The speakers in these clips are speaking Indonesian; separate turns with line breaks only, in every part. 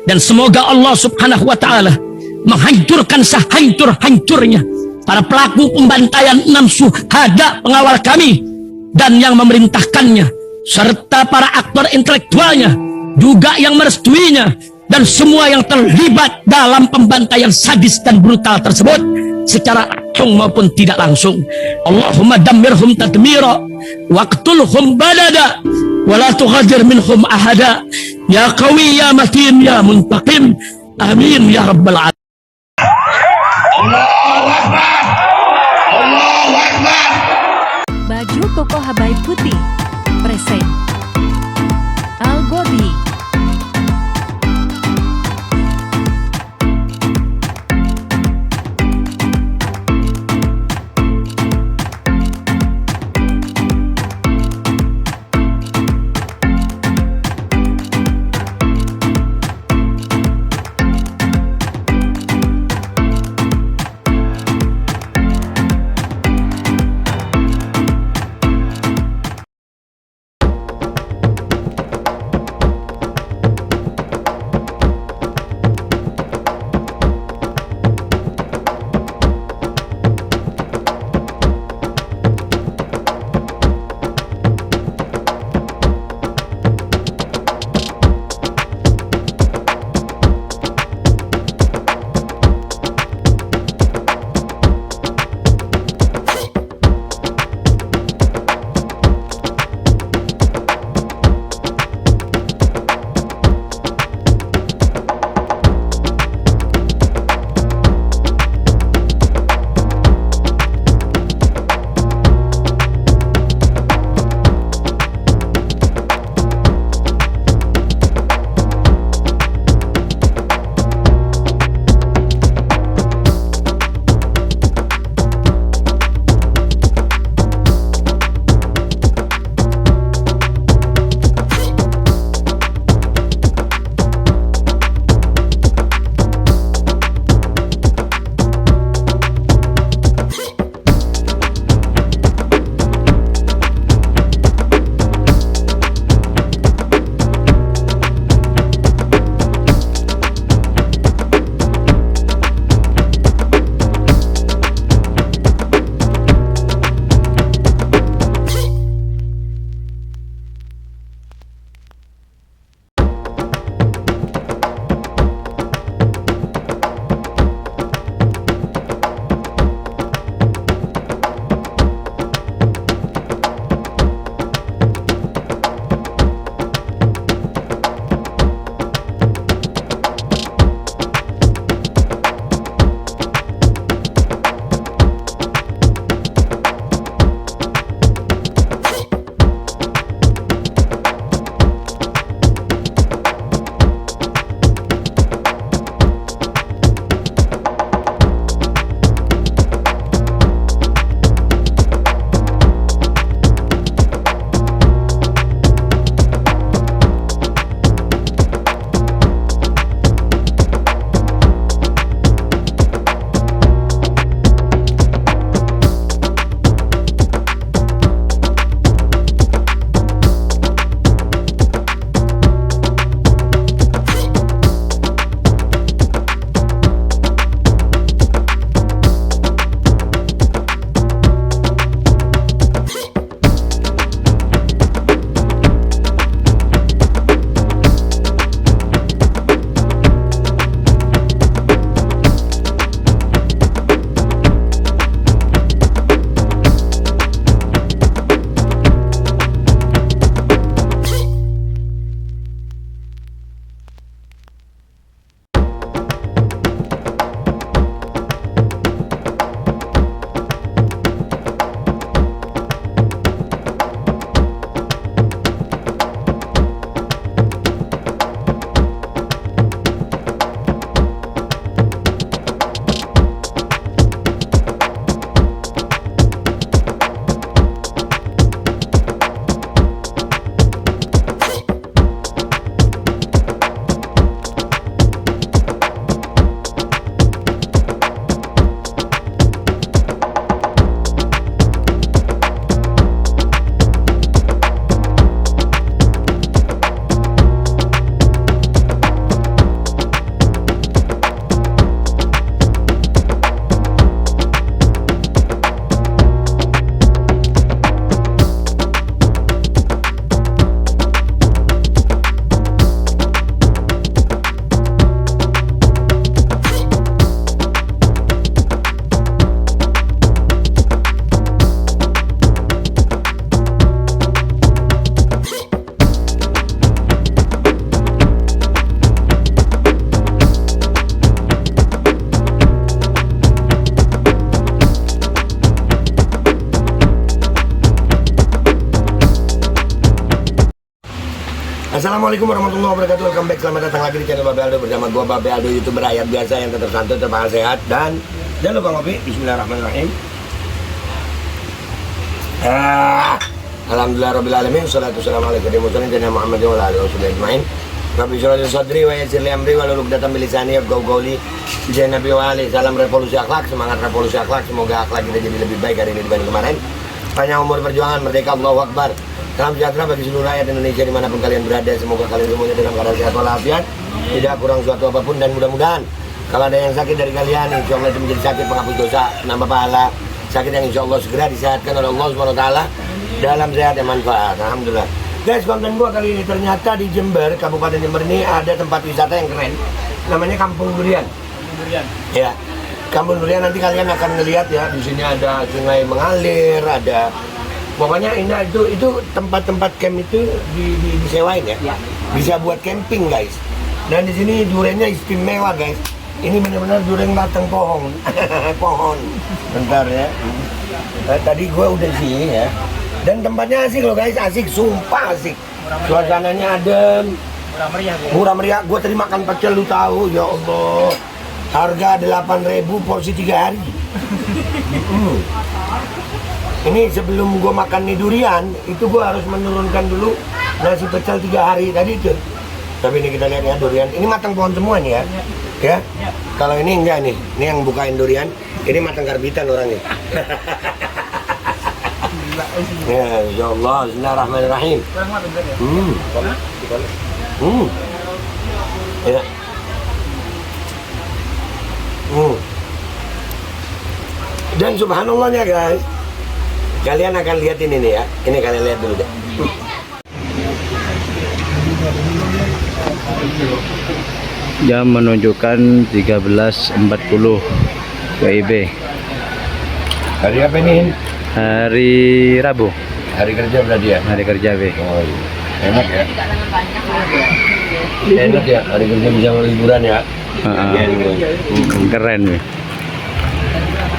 Dan semoga Allah subhanahu wa ta'ala menghancurkan sehancur-hancurnya para pelaku pembantaian 6 syuhada pengawal kami dan yang memerintahkannya, serta para aktor intelektualnya juga yang merestuinya, dan semua yang terlibat dalam pembantaian sadis dan brutal tersebut secara langsung maupun tidak langsung. Allahumma dammirhum tadmira waqtulhum badada wala tughadir minhum ahada ya qawi ya matin ya muntaqim amin ya rabbal alamin.
Allahu Akbar, Allahu Akbar.
Baju koko Habaib Putih present Al Godi.
Assalamualaikum warahmatullahi wabarakatuh. Welcome back, selamat datang lagi di channel Babe Aldo bersama gua Babe Aldo, YouTuber rakyat biasa yang tetap santai, tetap sehat, dan jangan lupa ngopi. Bismillahirrahmanirrahim. Alhamdulillah rabbil alamin, salatu wassalamu ala sayyidina Muhammad wa ala alihi wasallam ajmain. Rabbi shrah li sadri wa yassir li amri wa hlul 'uqdatam min lisani yafqahu qawli. Bijaya Nabi wa ali, salam revolusi akhlak, semangat revolusi akhlak. Semoga akhlak kita jadi lebih baik hari ini dibanding kemarin. Panjang umur perjuangan, merdeka, Allahu Akbar. Salam sejahtera bagi seluruh rakyat Indonesia dimanapun kalian berada. Semoga kalian semuanya dalam keadaan sehat walafiat, tidak kurang suatu apapun, dan mudah-mudahan kalau ada yang sakit dari kalian, insya Allah itu menjadi sakit penghapus dosa, nambah pahala. Sakit yang insya Allah segera disehatkan oleh Allah SWT dalam sehat yang manfaat. Alhamdulillah. Guys, konten gua kali ini ternyata di Jember, Kabupaten Jember ini ada tempat wisata yang keren. Namanya Kampung Durian. Ya, Kampung Durian, nanti kalian akan ngelihat ya. Di sini ada sungai mengalir, ada pokoknya ini itu tempat-tempat camp itu disewain ya. Bisa buat camping guys. Dan di sini duriannya istimewa guys. Ini benar-benar durian batang pohon. Pohon. Bentar ya. Tadi gua udah di sini ya. Dan tempatnya asik loh guys, asik, sumpah asik. Suasananya adem. Murah meriah. Gua tadi makan pecel, lu tahu, ya Allah. Harga 8.000 porsi 3 hari. Ini sebelum gua makan nih durian, itu gua harus menurunkan dulu nasi pecel 3 hari tadi itu. Tapi ini kita lihat ya durian. Ini matang pohon semua nih ya. Ya. Kalau ini enggak nih. Ini yang bukain durian. Ini matang karbitan orangnya. Ya, ya Allah, bismillahirrahmanirrahim. Ya. Dan subhanallahnya guys, kalian akan lihat ini nih ya. Ini kalian lihat dulu deh.
Jam menunjukkan 13.40 WIB.
Hari apa ini?
Hari Rabu.
Hari kerja berarti ya?
Hari kerja B.
Oh iya. Enak ya? Enak ya, hari kerja bisa liburan ya?
Keren nih.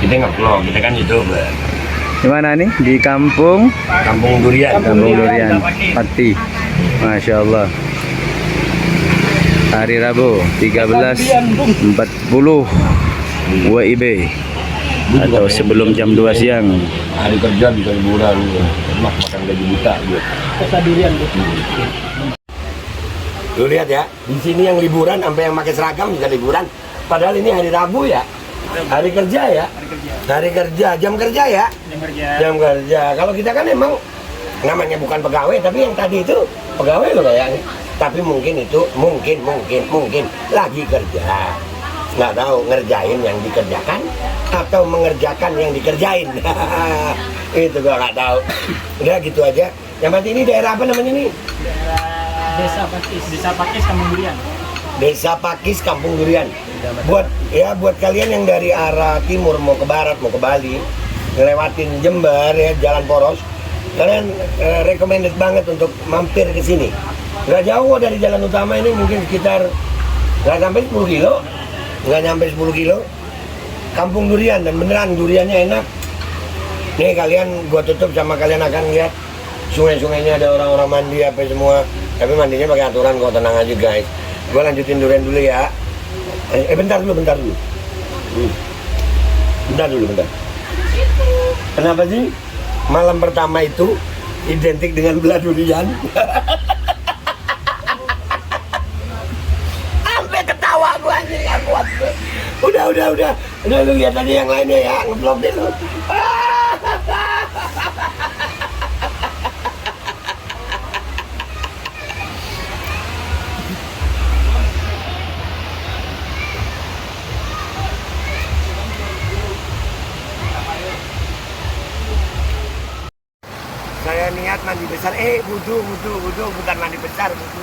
Kita nggak vlog, kita kan YouTuber.
Di mana nih? Di Kampung
Durian.
Kampung Durian, Pati. Masya Allah. Hari Rabu 13.40 WIB. Atau sebelum jam 2 siang.
Hari kerja bisa liburan, makan gaji buta gitu. Lu lihat ya, di sini yang liburan sampai yang pakai seragam bisa liburan. Padahal ini hari Rabu ya. Hari kerja ya. Hari kerja, jam kerja ya. Jam kerja. Kalau kita kan emang namanya bukan pegawai, tapi yang tadi itu pegawai loh kayaknya. Tapi mungkin itu mungkin lagi kerja. Nggak tahu ngerjain yang dikerjakan atau mengerjakan yang dikerjain. Itu gua nggak tahu. Udah gitu aja. Yang pasti ini daerah apa namanya nih?
Desa Pakis Kampung Durian.
Desa Pakis Kampung Durian. Buat kalian yang dari arah timur mau ke barat, mau ke Bali, ngelewatin Jember ya, jalan poros, kalian recommended banget untuk mampir ke sini. Nggak jauh dari jalan utama ini, mungkin sekitar nggak sampai 10 kilo. Nggak nyampe 10 kilo. Kampung Durian, dan beneran duriannya enak. Nih kalian, gua tutup sama kalian akan lihat sungai-sungainya, ada orang-orang mandi apa semua. Tapi mandinya pakai aturan kok, tenang aja guys. Gua lanjutin durian dulu ya. Bentar dulu. Bentar dulu. Kenapa sih malam pertama itu identik dengan belah durian? Sampai ketawa gua nih, ya kuat. Udah lu lihat tadi yang lainnya ya, nge-vlog deh lu. Saya niat mandi besar, wudhu, bukan mandi besar, wudhu.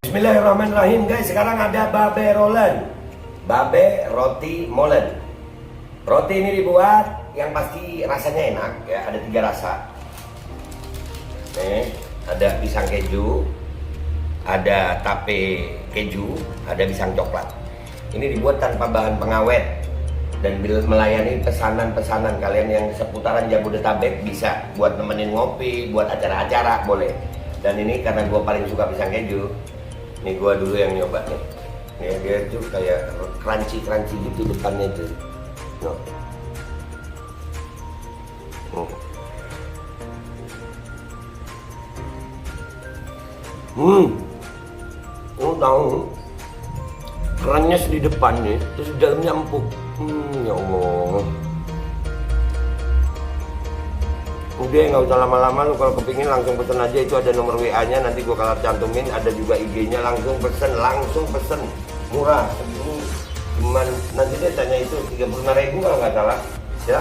Bismillahirrahmanirrahim guys, sekarang ada babe rolen. Babe roti molen. Roti ini dibuat yang pasti rasanya enak ya, ada 3 rasa. Nih, ada pisang keju, ada tape keju, ada pisang coklat. Ini dibuat tanpa bahan pengawet dan melayani pesanan-pesanan kalian yang seputaran Jabodetabek bisa buat nemenin ngopi, buat acara-acara boleh. Dan ini karena gue paling suka pisang keju, nih gue dulu yang nyoba nih. Ya, dia tuh kayak crunchy gitu depannya tuh. No. Lu tahu kerannya di depan nih, terus di dalamnya empuk. Ya Allah. Udah nggak usah lama-lama, lu kalau kepingin langsung pesen aja, itu ada nomor WA-nya, nanti gua kalau cantumin, ada juga IG-nya, langsung pesen, murah. Cuman nanti dia tanya itu 35.000 kalau nggak salah, ya.